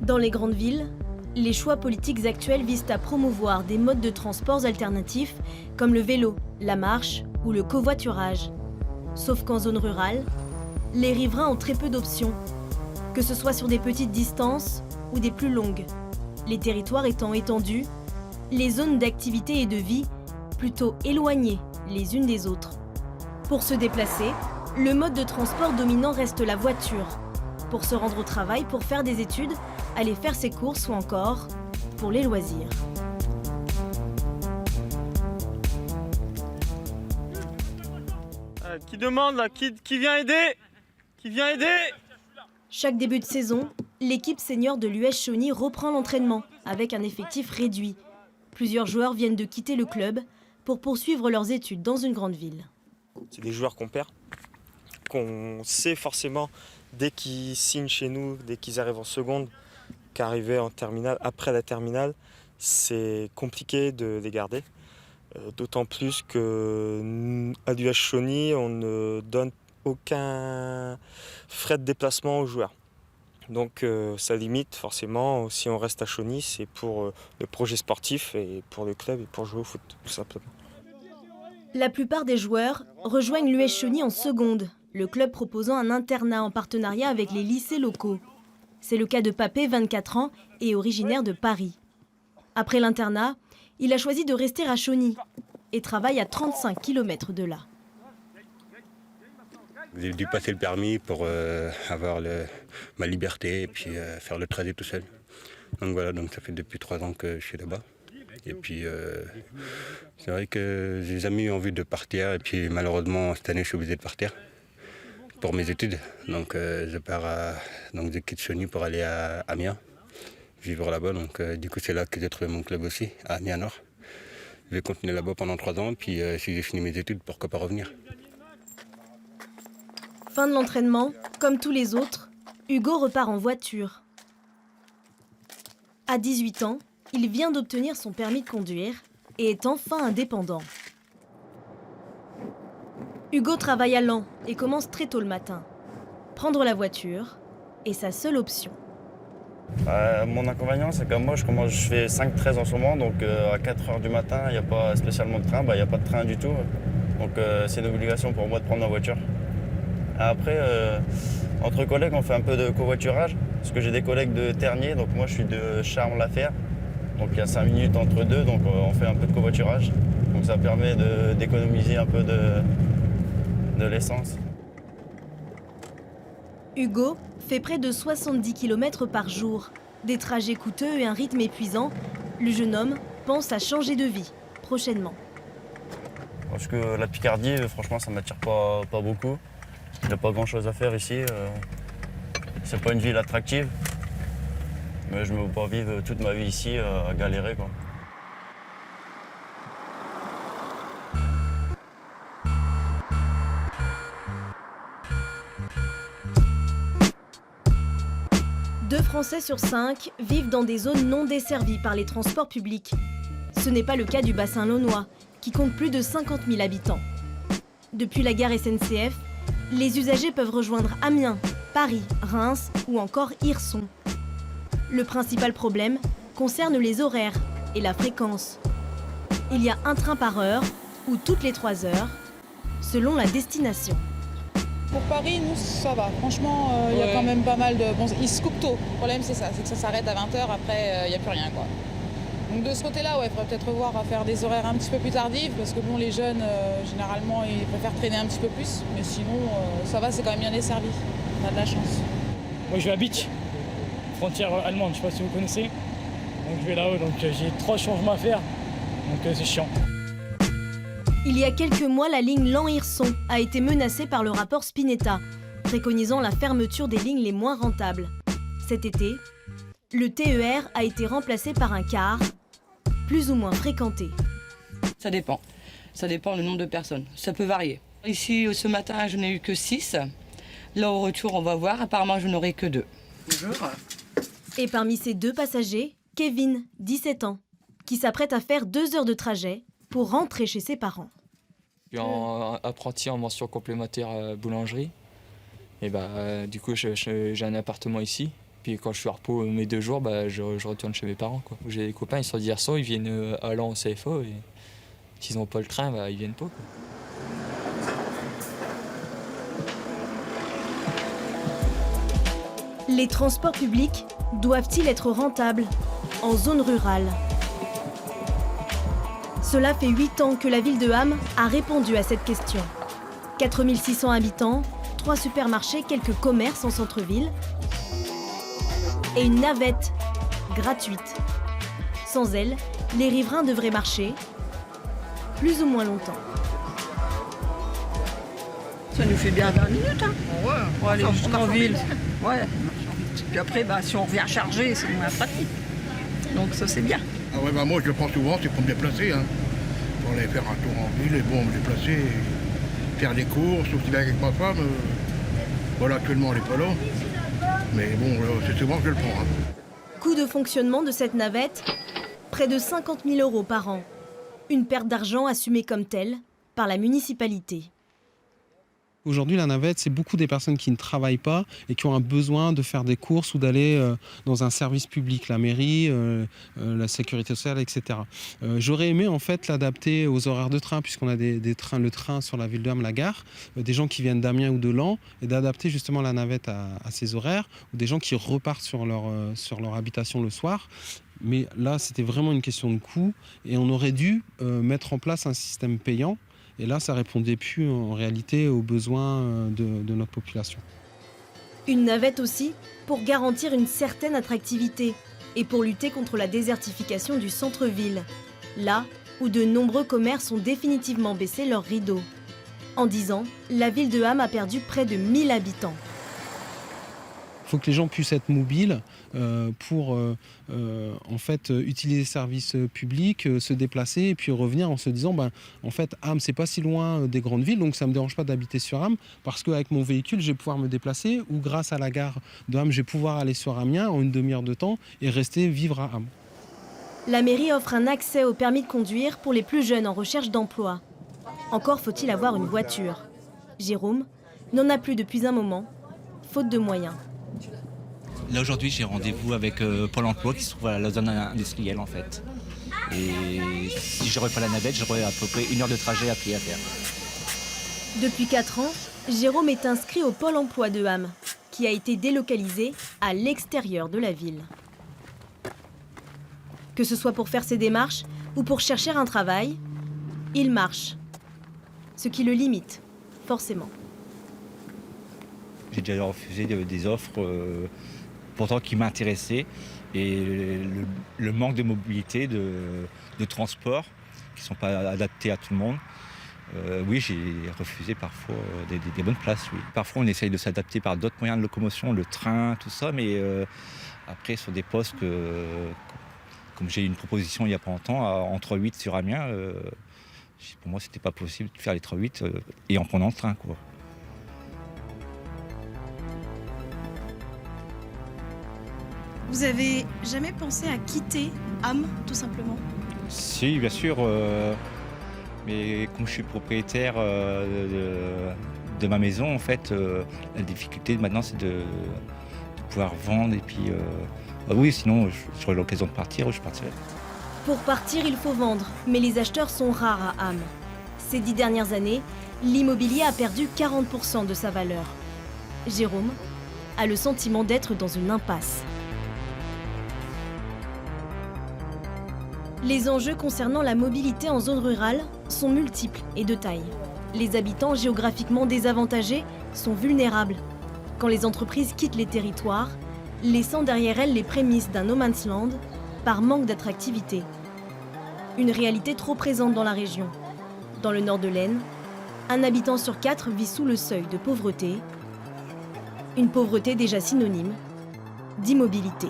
Dans les grandes villes, les choix politiques actuels visent à promouvoir des modes de transports alternatifs comme le vélo, la marche ou le covoiturage. Sauf qu'en zone rurale, les riverains ont très peu d'options, que ce soit sur des petites distances ou des plus longues. Les territoires étant étendus, les zones d'activité et de vie plutôt éloignées les unes des autres. Pour se déplacer, le mode de transport dominant reste la voiture. Pour se rendre au travail, pour faire des études, aller faire ses courses ou encore pour les loisirs. Qui demande là, qui vient aider? Qui vient aider? Chaque début de saison, l'équipe senior de l'US Chauny reprend l'entraînement avec un effectif réduit. Plusieurs joueurs viennent de quitter le club pour poursuivre leurs études dans une grande ville. C'est des joueurs qu'on perd, qu'on sait forcément dès qu'ils signent chez nous, dès qu'ils arrivent en seconde, qu'arriver en terminale, après la terminale, c'est compliqué de les garder. D'autant plus qu'à l'US Chauny, on ne donne aucun frais de déplacement aux joueurs. Donc ça limite forcément, si on reste à Chauny, c'est pour le projet sportif et pour le club et pour jouer au foot, tout simplement. La plupart des joueurs rejoignent l'US Chauny en seconde, le club proposant un internat en partenariat avec les lycées locaux. C'est le cas de Papé, 24 ans, et originaire de Paris. Après l'internat, il a choisi de rester à Chauny et travaille à 35 km de là. J'ai dû passer le permis pour avoir ma liberté et puis faire le trajet tout seul. Donc voilà, donc ça fait depuis 3 ans que je suis là-bas. Et puis c'est vrai que j'ai jamais eu envie de partir et puis malheureusement cette année je suis obligé de partir pour mes études. Donc je quitte Chauny pour aller à Amiens, vivre là-bas. Donc du coup c'est là que j'ai trouvé mon club aussi, à Amiens Nord. Je vais continuer là-bas pendant 3 ans, puis si j'ai fini mes études, pourquoi pas revenir. Fin de l'entraînement, comme tous les autres, Hugo repart en voiture. À 18 ans, il vient d'obtenir son permis de conduire et est enfin indépendant. Hugo travaille à Laon et commence très tôt le matin. Prendre la voiture est sa seule option. Mon inconvénient, c'est que moi, je fais 5-13 en ce moment, donc à 4h du matin, il n'y a pas spécialement de train, il n'y a pas de train du tout. Donc c'est une obligation pour moi de prendre ma voiture. Après, entre collègues, on fait un peu de covoiturage, parce que j'ai des collègues de Tergnier, donc moi je suis de Charmes-la-Fer. Donc il y a 5 minutes entre deux, donc on fait un peu de covoiturage. Donc ça permet d'économiser un peu de l'essence. Hugo fait près de 70 km par jour. Des trajets coûteux et un rythme épuisant, le jeune homme pense à changer de vie prochainement. Parce que la Picardie, franchement, ça ne m'attire pas beaucoup. Il n'y a pas grand-chose à faire ici. C'est pas une ville attractive. Mais je ne me vois pas vivre toute ma vie ici à galérer, quoi. Deux Français sur 5 vivent dans des zones non desservies par les transports publics. Ce n'est pas le cas du bassin launois, qui compte plus de 50 000 habitants. Depuis la gare SNCF, les usagers peuvent rejoindre Amiens, Paris, Reims ou encore Hirson. Le principal problème concerne les horaires et la fréquence. Il y a un train par heure ou toutes les 3 heures, selon la destination. Pour Paris, nous, ça va. Franchement, il y a quand même pas mal de... Bon, ils se coupent tôt. Le problème, c'est ça. C'est que ça s'arrête à 20h. Après, il n'y a plus rien, quoi. Donc de ce côté-là, il faudrait peut-être revoir à faire des horaires un petit peu plus tardifs. Parce que bon, les jeunes, généralement, ils préfèrent traîner un petit peu plus. Mais sinon, ça va, c'est quand même bien desservi. On a de la chance. Moi, je vais à Bitch, frontière allemande. Je ne sais pas si vous connaissez. Donc je vais là-haut. Donc j'ai 3 changements à faire. Donc c'est chiant. Il y a quelques mois, la ligne Laon-Hirson a été menacée par le rapport Spinetta, préconisant la fermeture des lignes les moins rentables. Cet été, le TER a été remplacé par un car, plus ou moins fréquenté. Ça dépend. Ça dépend du nombre de personnes. Ça peut varier. Ici, ce matin, je n'ai eu que 6. Là, au retour, on va voir. Apparemment, je n'aurai que 2. Bonjour. Et parmi ces 2 passagers, Kevin, 17 ans, qui s'apprête à faire 2 heures de trajet pour rentrer chez ses parents. Je suis apprenti en mention complémentaire boulangerie. Et du coup, j'ai un appartement ici. Puis quand je suis à repos mes 2 jours, bah, je retourne chez mes parents, quoi. J'ai des copains, ils sont d'Hirson, ils viennent à Lens au CFO et s'ils n'ont pas le train, bah, ils viennent pas, quoi. Les transports publics doivent-ils être rentables en zone rurale? Cela fait 8 ans que la ville de Ham a répondu à cette question. 4600 habitants, 3 supermarchés, quelques commerces en centre-ville et une navette gratuite. Sans elle, les riverains devraient marcher plus ou moins longtemps. Ça nous fait bien 20 minutes, hein. Ouais, pour aller jusqu'en ville. Ouais. Puis après, si on revient charger, c'est moins pratique. Donc ça, c'est bien. Ah ouais, moi, je le prends souvent, c'est pour me déplacer. Hein. Pour aller faire un tour en ville et bon, me déplacer, et faire des courses, aussi bien avec ma femme. Voilà, actuellement, elle n'est pas là. Mais bon, c'est souvent que je le prends. Hein. Coût de fonctionnement de cette navette, près de 50 000 € par an. Une perte d'argent assumée comme telle par la municipalité. Aujourd'hui, la navette, c'est beaucoup des personnes qui ne travaillent pas et qui ont un besoin de faire des courses ou d'aller dans un service public, la mairie, la sécurité sociale, etc. J'aurais aimé en fait l'adapter aux horaires de train, puisqu'on a le train sur la ville de Ham, la gare, des gens qui viennent d'Amiens ou de Laon, et d'adapter justement la navette à ces horaires, ou des gens qui repartent sur leur habitation le soir. Mais là, c'était vraiment une question de coût, et on aurait dû mettre en place un système payant. Et là, ça ne répondait plus en réalité aux besoins de notre population. Une navette aussi pour garantir une certaine attractivité et pour lutter contre la désertification du centre-ville, là où de nombreux commerces ont définitivement baissé leurs rideaux. En 10 ans, la ville de Ham a perdu près de 1000 habitants. Il faut que les gens puissent être mobiles pour en fait utiliser les services publics, se déplacer et puis revenir en se disant en fait Ham c'est pas si loin des grandes villes, donc ça me dérange pas d'habiter sur Ham parce qu'avec mon véhicule je vais pouvoir me déplacer, ou grâce à la gare de Ham je vais pouvoir aller sur Amiens en une demi-heure de temps et rester vivre à Ham. La mairie offre un accès au permis de conduire pour les plus jeunes en recherche d'emploi. Encore faut-il avoir une voiture. Jérôme n'en a plus depuis un moment, faute de moyens. Là aujourd'hui j'ai rendez-vous avec Pôle emploi qui se trouve à la zone industrielle en fait. Et si je n'aurais pas la navette, j'aurais à peu près 1 heure de trajet à pied à faire. Depuis 4 ans, Jérôme est inscrit au Pôle emploi de Ham, qui a été délocalisé à l'extérieur de la ville. Que ce soit pour faire ses démarches ou pour chercher un travail, il marche. Ce qui le limite, forcément. J'ai déjà refusé des offres pourtant qui m'intéressaient, et le manque de mobilité, de transport qui ne sont pas adaptés à tout le monde. Oui, j'ai refusé parfois des bonnes places. Oui. Parfois on essaye de s'adapter par d'autres moyens de locomotion, le train, tout ça, mais après sur des postes comme j'ai eu une proposition il n'y a pas longtemps, en 3-8 sur Amiens, pour moi c'était pas possible de faire les 3-8 et en prenant le train, quoi. Vous avez jamais pensé à quitter Ham, tout simplement? Si, bien sûr, mais comme je suis propriétaire de ma maison, en fait, la difficulté maintenant c'est de pouvoir vendre et puis... oui, sinon j'aurais l'occasion de partir, je partirai. Pour partir, il faut vendre, mais les acheteurs sont rares à Ham. Ces 10 dernières années, l'immobilier a perdu 40% de sa valeur. Jérôme a le sentiment d'être dans une impasse. Les enjeux concernant la mobilité en zone rurale sont multiples et de taille. Les habitants géographiquement désavantagés sont vulnérables. Quand les entreprises quittent les territoires, laissant derrière elles les prémices d'un no man's land par manque d'attractivité. Une réalité trop présente dans la région. Dans le nord de l'Aisne, un habitant sur 4 vit sous le seuil de pauvreté. Une pauvreté déjà synonyme d'immobilité.